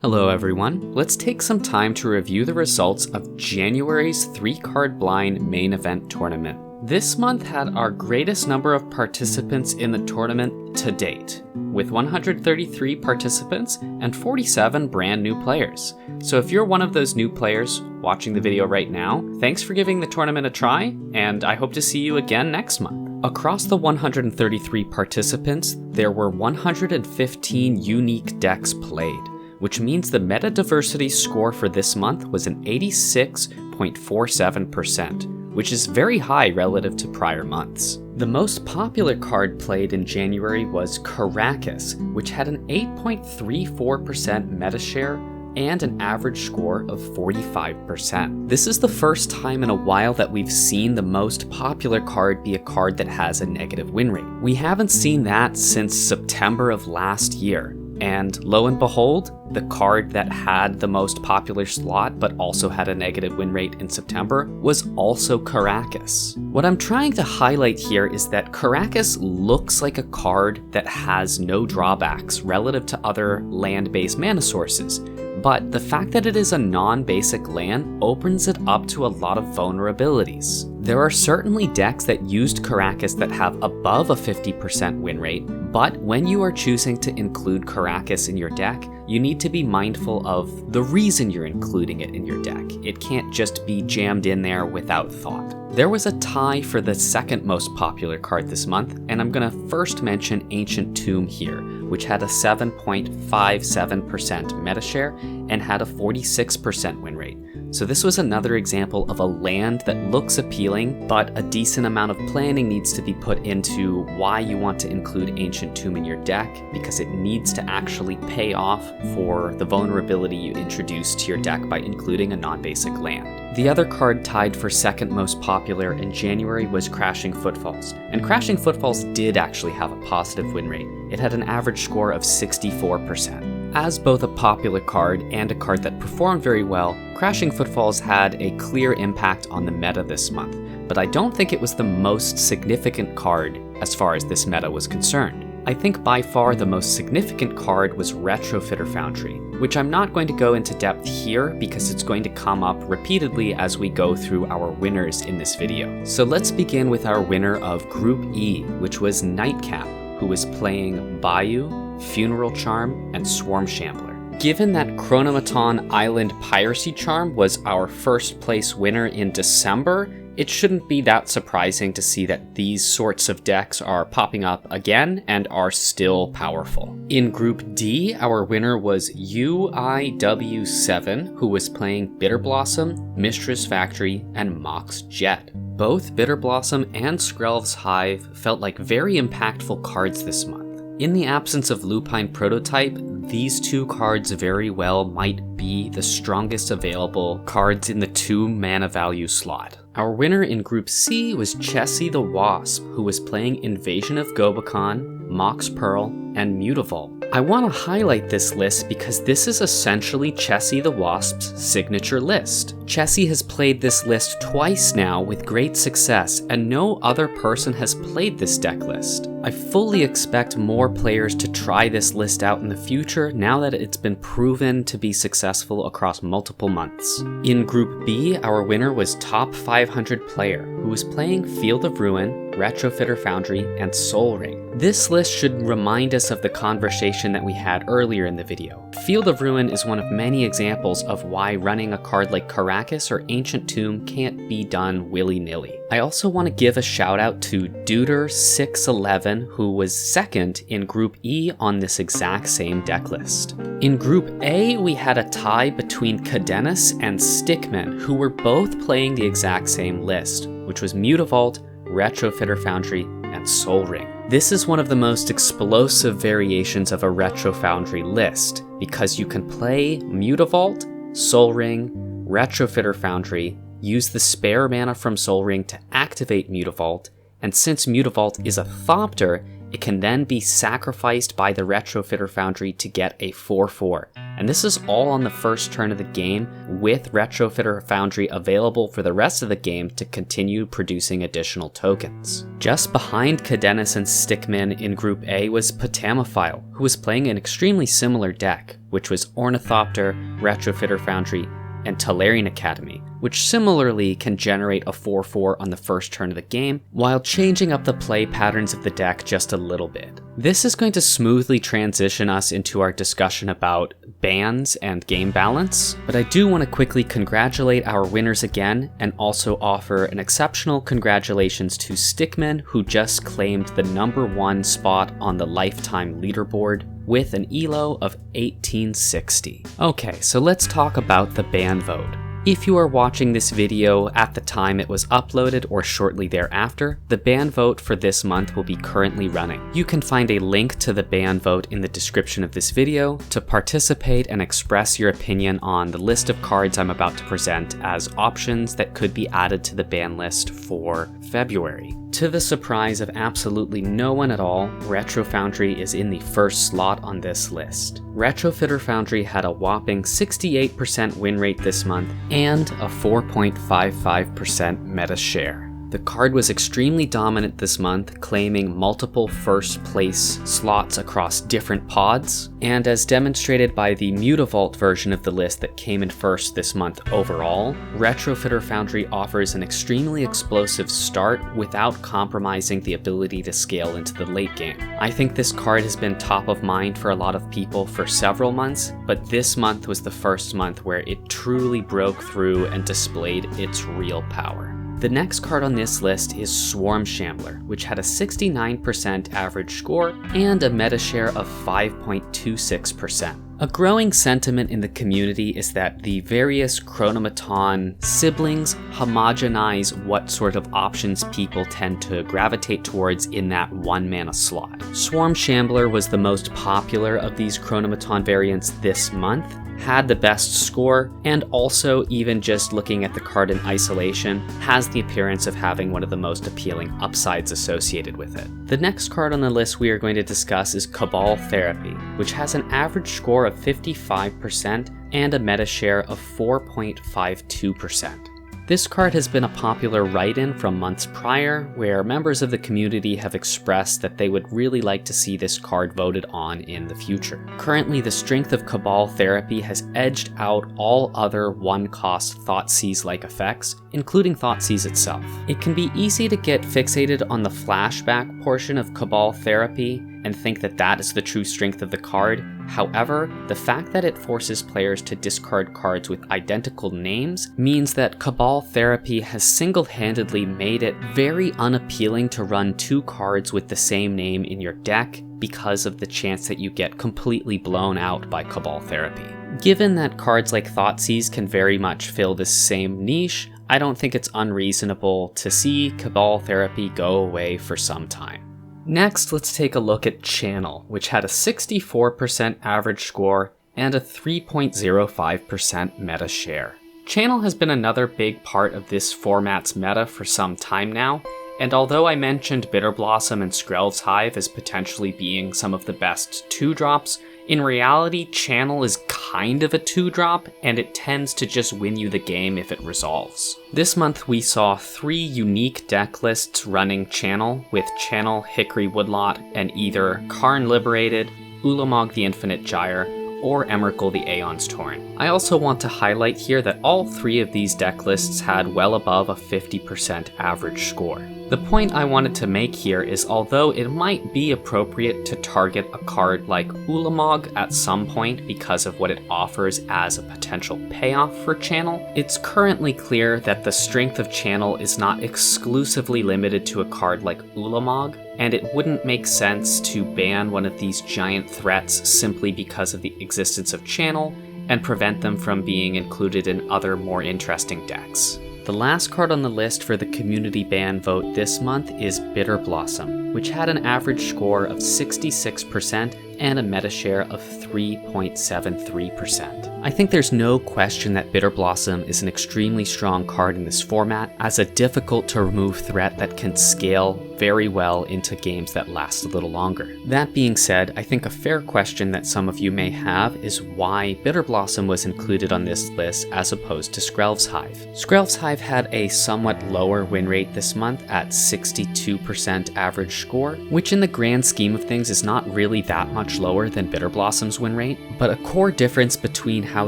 Hello everyone, let's take some time to review the results of January's 3-card blind main event tournament. This month had our greatest number of participants in the tournament to date, with 133 participants and 47 brand new players. So if you're one of those new players watching the video right now, thanks for giving the tournament a try, and I hope to see you again next month. Across the 133 participants, there were 115 unique decks played, which means the meta diversity score for this month was an 86.47%, which is very high relative to prior months. The most popular card played in January was Caracas, which had an 8.34% meta share and an average score of 45%. This is the first time in a while that we've seen the most popular card be a card that has a negative win rate. We haven't seen that since September of last year. And lo and behold, the card that had the most popular slot but also had a negative win rate in September was also Caracas. What I'm trying to highlight here is that Caracas looks like a card that has no drawbacks relative to other land-based mana sources, but the fact that it is a non-basic land opens it up to a lot of vulnerabilities. There are certainly decks that used Caracas that have above a 50% win rate, but when you are choosing to include Caracas in your deck, you need to be mindful of the reason you're including it in your deck. It can't just be jammed in there without thought. There was a tie for the second most popular card this month, and I'm gonna first mention Ancient Tomb here, which had a 7.57% meta share and had a 46% win rate. So this was another example of a land that looks appealing, but a decent amount of planning needs to be put into why you want to include Ancient Tomb in your deck, because it needs to actually pay off for the vulnerability you introduce to your deck by including a non-basic land. The other card tied for second most popular in January was Crashing Footfalls, and Crashing Footfalls did actually have a positive win rate. It had an average score of 64%. As both a popular card and a card that performed very well, Crashing Footfalls had a clear impact on the meta this month, but I don't think it was the most significant card as far as this meta was concerned. I think by far the most significant card was Retrofitter Foundry, which I'm not going to go into depth here because it's going to come up repeatedly as we go through our winners in this video. So let's begin with our winner of Group E, which was Nightcap, who was playing Bayou, Funeral Charm, and Swarm Shambler. Given that Chronomaton Island Piracy Charm was our first place winner in December, it shouldn't be that surprising to see that these sorts of decks are popping up again and are still powerful. In Group D, our winner was UIW7, who was playing Bitter Blossom, Mistress Factory, and Mox Jet. Both Bitter Blossom and Skrelv's Hive felt like very impactful cards this month. In the absence of Lupine Prototype, these two cards very well might be the strongest available cards in the 2 mana value slot. Our winner in Group C was Chessie the Wasp, who was playing Invasion of Gobakon, Mox Pearl, and Mutavault. I want to highlight this list because this is essentially Chessie the Wasp's signature list. Chessie has played this list twice now with great success, and no other person has played this deck list. I fully expect more players to try this list out in the future now that it's been proven to be successful across multiple months. In Group B, our winner was Top 500 Player, who was playing Field of Ruin, Retrofitter Foundry, and Sol Ring. This list should remind us of the conversation that we had earlier in the video. Field of Ruin is one of many examples of why running a card like Caracas or Ancient Tomb can't be done willy-nilly. I also want to give a shout out to Duder611, who was second in Group E on this exact same deck list. In Group A, we had a tie between Cadenus and Stickman, who were both playing the exact same list, which was Mutavault, Retrofitter Foundry, and Sol Ring. This is one of the most explosive variations of a Retro Foundry list, because you can play Mutavault, Sol Ring, Retrofitter Foundry, use the spare mana from Sol Ring to activate Mutavault, and since Mutavault is a Thopter, it can then be sacrificed by the Retrofitter Foundry to get a 4/4. And this is all on the first turn of the game, with Retrofitter Foundry available for the rest of the game to continue producing additional tokens. Just behind Cadenus and Stickmin in Group A was Potamaphile, who was playing an extremely similar deck, which was Ornithopter, Retrofitter Foundry, and Tolarian Academy, which similarly can generate a 4/4 on the first turn of the game, while changing up the play patterns of the deck just a little bit. This is going to smoothly transition us into our discussion about bans and game balance, but I do want to quickly congratulate our winners again, and also offer an exceptional congratulations to Stickman, who just claimed the #1 spot on the lifetime leaderboard with an ELO of 1860. Okay, so let's talk about the ban vote. If you are watching this video at the time it was uploaded or shortly thereafter, the ban vote for this month will be currently running. You can find a link to the ban vote in the description of this video to participate and express your opinion on the list of cards I'm about to present as options that could be added to the ban list for February. To the surprise of absolutely no one at all, Retro Foundry is in the first slot on this list. Retrofitter Foundry had a whopping 68% win rate this month and a 4.55% meta share. The card was extremely dominant this month, claiming multiple first place slots across different pods, and as demonstrated by the Mutavault version of the list that came in first this month overall, Retrofitter Foundry offers an extremely explosive start without compromising the ability to scale into the late game. I think this card has been top of mind for a lot of people for several months, but this month was the first month where it truly broke through and displayed its real power. The next card on this list is Swarm Shambler, which had a 69% average score and a meta share of 5.26%. A growing sentiment in the community is that the various Chronomaton siblings homogenize what sort of options people tend to gravitate towards in that 1-mana slot. Swarm Shambler was the most popular of these Chronomaton variants this month, had the best score, and also, even just looking at the card in isolation, has the appearance of having one of the most appealing upsides associated with it. The next card on the list we are going to discuss is Cabal Therapy, which has an average score of 55% and a meta share of 4.52%. This card has been a popular write-in from months prior, where members of the community have expressed that they would really like to see this card voted on in the future. Currently, the strength of Cabal Therapy has edged out all other one-cost Thoughtseize-like effects, including Thoughtseize itself. It can be easy to get fixated on the flashback portion of Cabal Therapy and think that that is the true strength of the card. However, the fact that it forces players to discard cards with identical names means that Cabal Therapy has single-handedly made it very unappealing to run 2 cards with the same name in your deck because of the chance that you get completely blown out by Cabal Therapy. Given that cards like Thoughtseize can very much fill this same niche, I don't think it's unreasonable to see Cabal Therapy go away for some time. Next, let's take a look at Channel, which had a 64% average score and a 3.05% meta share. Channel has been another big part of this format's meta for some time now, and although I mentioned Bitter Blossom and Skrelv's Hive as potentially being some of the best 2-drops, in reality, Channel is kind of a 2-drop, and it tends to just win you the game if it resolves. This month we saw 3 unique deck lists running Channel, with Channel Hickory Woodlot and either Karn Liberated, Ulamog the Infinite Gyre, or Emrakul the Aeon's Torrent. I also want to highlight here that all 3 of these deck lists had well above a 50% average score. The point I wanted to make here is although it might be appropriate to target a card like Ulamog at some point because of what it offers as a potential payoff for Channel, it's currently clear that the strength of Channel is not exclusively limited to a card like Ulamog, and it wouldn't make sense to ban one of these giant threats simply because of the existence of Channel and prevent them from being included in other more interesting decks. The last card on the list for the community ban vote this month is Bitter Blossom, which had an average score of 66% and a meta share of 3.73%. I think there's no question that Bitter Blossom is an extremely strong card in this format as a difficult to remove threat that can scale very well into games that last a little longer. That being said, I think a fair question that some of you may have is why Bitter Blossom was included on this list as opposed to Skrelv's Hive. Skrelv's Hive had a somewhat lower win rate this month at 62% average score, which in the grand scheme of things is not really that much lower than Bitter Blossom's win rate, but a core difference between how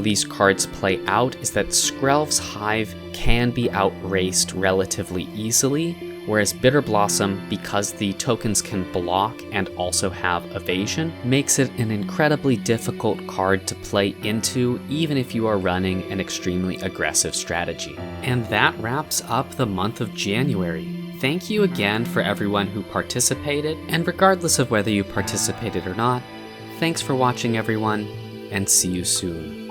these cards play out is that Skrelv's Hive can be outraced relatively easily, whereas Bitter Blossom, because the tokens can block and also have evasion, makes it an incredibly difficult card to play into even if you are running an extremely aggressive strategy. And that wraps up the month of January. Thank you again for everyone who participated, and regardless of whether you participated or not, thanks for watching everyone, and see you soon.